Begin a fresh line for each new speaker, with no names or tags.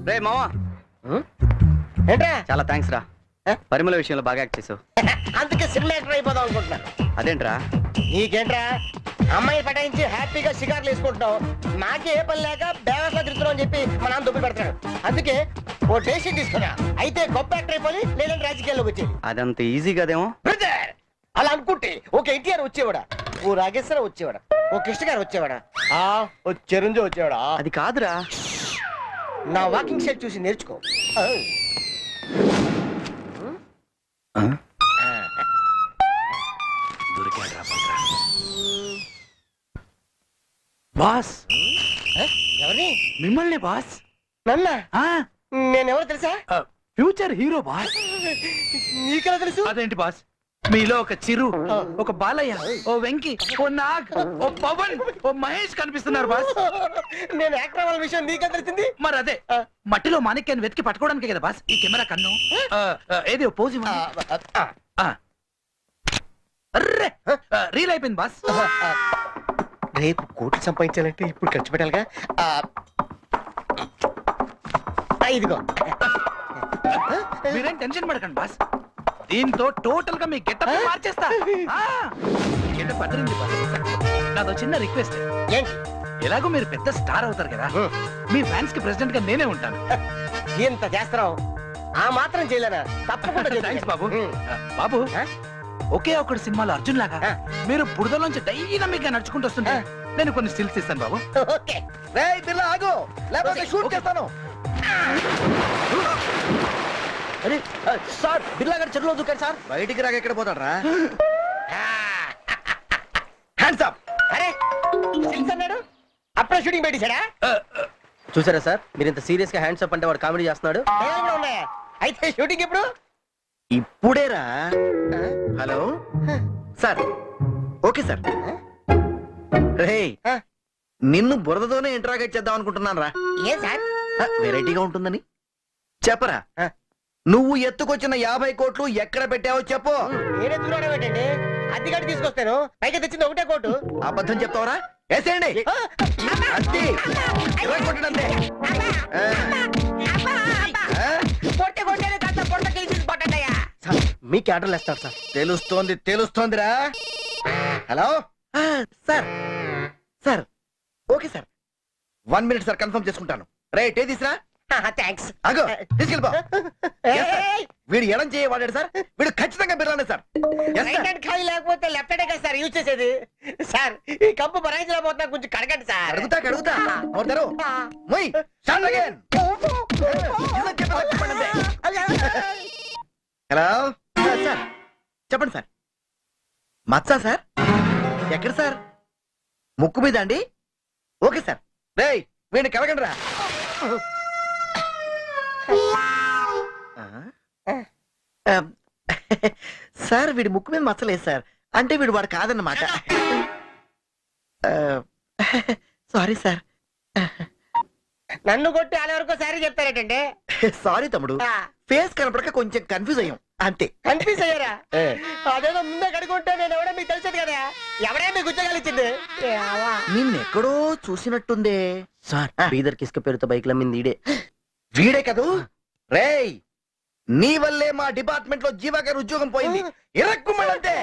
రే మావా
ఏంట్రా
చాలా థ్యాంక్స్ రా. పరిమళ విషయంలో బాగా యాక్ట్ చేసావు.
అందుకే సినిమా యాక్టర్ అయిపోదాం అనుకుంటున్నా.
అదేంట్రా?
నీకేంట్రా అమ్మాయి పటాయించి హ్యాపీగా షికార్లు వేసుకుంటున్నావు, నాకే ఏ పని లేక బేవర్స్లో తిరుగుతున్నావు అని చెప్పి మా నాన్న దుబ్బి పెడతాడు. అందుకే ఓ డెసిషన్ తీసుకున్నా, అయితే గొప్ప యాక్టర్ అయిపోయి లేదంటే రాజకీయాల్లోకి వచ్చేది.
అదంత ఈజీ కదేమో.
బ్రదర్ అలా అనుకుంటే ఒక ఎన్టీఆర్ వచ్చేవాడా, ఓ రాగేశ్వర వచ్చేవాడా, ఓ కృష్ణ గారు వచ్చేవాడా, ఓ చిరంజీవి వచ్చేవాడా.
అది కాదురా.
నా వాకింగ్ స్టైల్ చూసి నేర్చుకో.
బాస్
ఎవరిని?
మిమ్మల్ని బాస్.
నన్నా? నేనెవరో తెలుసా?
Future hero boss.
నీకెలా తెలుసు?
అదేంటి బాస్, మీలో ఒక చిరు, ఒక బాలయ్య, ఓ వెంకి, ఓ నాగ్, ఓ పవన్, ఓ మహేష్ కనిపిస్తున్నారు బాస్.
నేను యాక్టర్ అవ్వాల విషయం నీకెలా తెలిసింది?
మరి అదే మట్టిలో మాణిక్యాన్ని వెతికి పట్టుకోవడానికి కదా బాస్ ఈ కెమెరా కన్ను. ఏది పోజ్ అర్రే రీల్ అయిపోయింది బాస్.
రేపు కోట్లు సంపాదించాలంటే ఇప్పుడు ఖర్చు పెట్టాలిగా. ఇదిగో.
మీరేం టెన్షన్ పడకండి బాస్, దీంతో టోటల్ గా మీ గెటప్ మార్చేస్తా. గెటప్ అదిరింది బాస్. నాదో చిన్న రిక్వెస్ట్.
ఏంటి?
ఎలాగో మీరు పెద్ద స్టార్ అవుతారు కదా, మీ ఫ్యాన్స్ కి ప్రెసిడెంట్ గా నేనే ఉంటాను.
ఎంత చేస్తున్నావు? ఆ మాత్రం చేయలేనా? తప్పకుండా.
థ్యాంక్స్ బాబు. బాబు ఒకే ఒకటి సినిమాలో అర్జున్ లాగా మీరు బురదలోంచి డైనమిక్ గా నడుచుకుంటూ వస్తుంటే నేను కొన్ని స్టిల్స్ ఇస్తాను బాబు.
ఓకే. రేయ్ బిర్లా ఆగు, లేకపోతే షూట్ చేస్తాను. అరే సార్, బిర్లా గారు చెరువులో దూకారు సార్.
బయటికి రాక ఎక్కడ పోతాడ్రా?
Hands up. అరే స్టిల్స్ అన్నాడు, అప్పుడే షూటింగ్ పెట్టేశాడా?
చూసారా సార్, మీరు ఇంత సీరియస్ గా హ్యాండ్స్ అప్ అంటే వాడు కామెడీ చేస్తున్నాడు.
డైలాగ్ కూడా ఉన్నాయా? అయితే షూటింగ్ ఎప్పుడు?
ఇప్పుడేరా. Hello sir. Okay sir. రే నిన్ను బురదతోనే ఇంటరాగేట్ చేద్దాం అనుకుంటున్నాను రా.
ఏం సార్?
వెరైటీగా ఉంటుందని చెప్పరా. నువ్వు ఎత్తుకొచ్చిన 50 కోట్లు ఎక్కడ పెట్టావో చెప్పు.
నేనే దూరం పెట్టండి, అద్దెగడ్డి తీసుకొస్తాను. పైకి తెచ్చింది ఒకటే కోటు.
అబద్ధం చెప్తావరా? వేసేయండి. అంతే ఇరగొట్టండి.
మీ క్యాడర్లు వేస్తారు సార్.
తెలుస్తోంది తెలుస్తోందిరా. Hello sir. Sir okay sir, 1 minute sir, confirm చేసుకుంటాను. రైట్ ఏ తీసురా.
థ్యాంక్స్.
అగో తీసుకెళ్ళిపో. వీడు ఎడం చేయవాడాడు సార్, వీడు ఖచ్చితంగా బిర్లానే సార్.
రైట్ హ్యాండ్ ఖాళీ లేకపోతే లెఫ్ట్ హ్యాండ్ కదా సార్ యూజ్ చేసేది. సార్ ఈ కంపు బరాయించలేకపోతున్నా, కొంచెం కడగండి సార్.
అడుగుతా కడుగుతా. మొయ్ స్టార్ట్ అగైన్. హలో సార్, చెప్పండి సార్. మచ్చా సార్? ఎక్కడ సార్? ముక్కు మీద అండి? Okay sir. రేయ్ వీడిని కలగండి రా. సార్ వీడి ముక్కు మీద మచ్చలేదు సార్, అంటే వీడు వాడు కాదన్నమాట. Sorry sir.
నన్ను కొట్టి అలా వరకు సారీ చెప్తారేటండి.
సారీ తమ్ముడు, ఫేస్ కనపడక కొంచెం కన్ఫ్యూజ్ అయ్యాం అంతే.
కన్ఫ్యూజ్ అయ్యారా? అదేదో ముందే కడుకుంటే నేను ఎవడో మీకు తెలిసేది కదా. ఎవడే మీకు ఉద్యోగాలు ఇచ్చింది?
నిన్నెక్కడో చూసినట్టుందే సార్. బీదర్ కిస్క పేరుతో బైక్ లమ్మింది వీడే. వీడే కదూ? రేయ్ నీ వల్లే మా డిపార్ట్మెంట్ లో జీవా గారి ఉద్యోగం పోయింది. ఇరక్కుమంటే